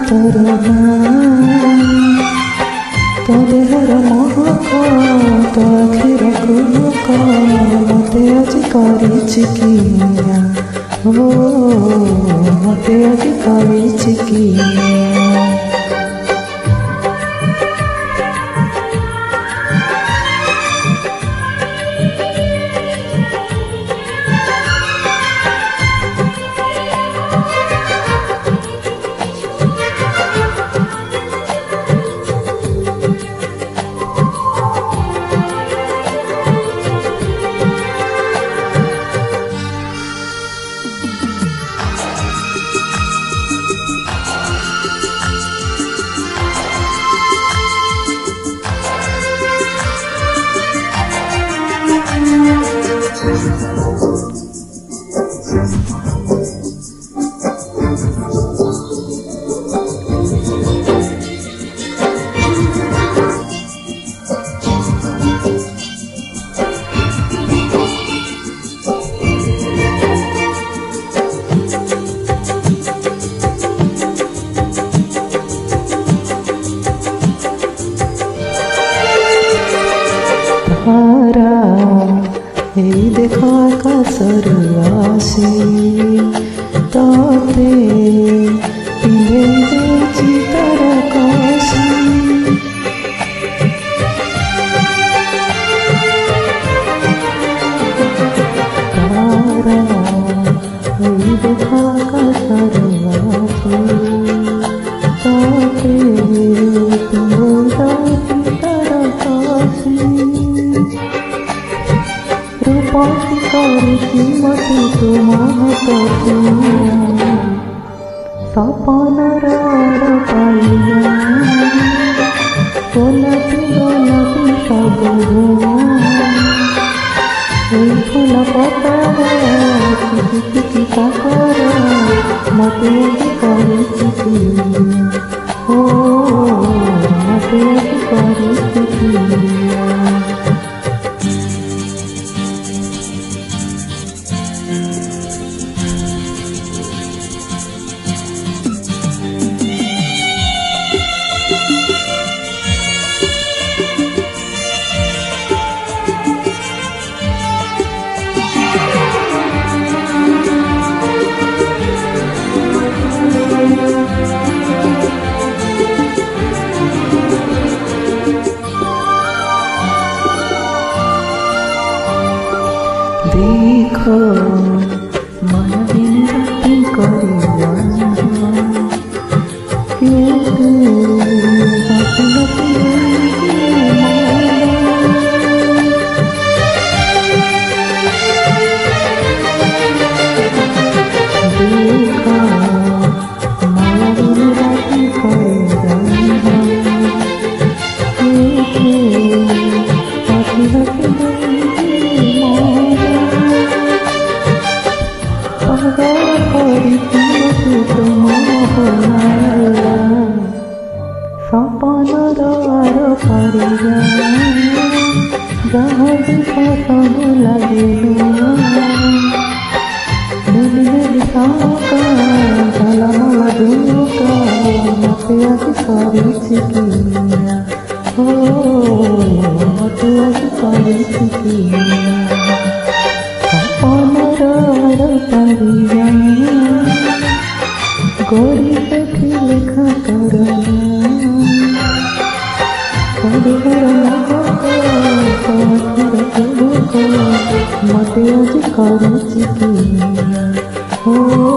ତୋର ନାଁ ତୋ ଦେହର ମହକ ତୋ ଆଖିର କୁଲୁକ ମତେ ଆଜି କରିଛି କିଆ ଓ ମତେ ଆଜି କରିଛି କିଆ। तारा এই দেখা আকাশৰ আশী তাতে পিন্ধে দেছি তাৰকাশী তারা এই দেখা আকাশৰ আশী তাতে পিন্ধে দেছি তাৰকাশী रूपासी करती मती तुमहतू सपनर पाइया गोलापी गोलापी सब फूल पतर चिकी चिकी काकर मते करती ओ मते करती देखो मन दिन राति करिया देखो मन दिन राति करिया सपनर पारिया जहाँ देखा सब लगे साका झलमल झुमका मते आज करिछि किया ओ मते आज करिछि किया सपनर पारिया गोरी देखी लेखा करना मते आज करिछि किया ओ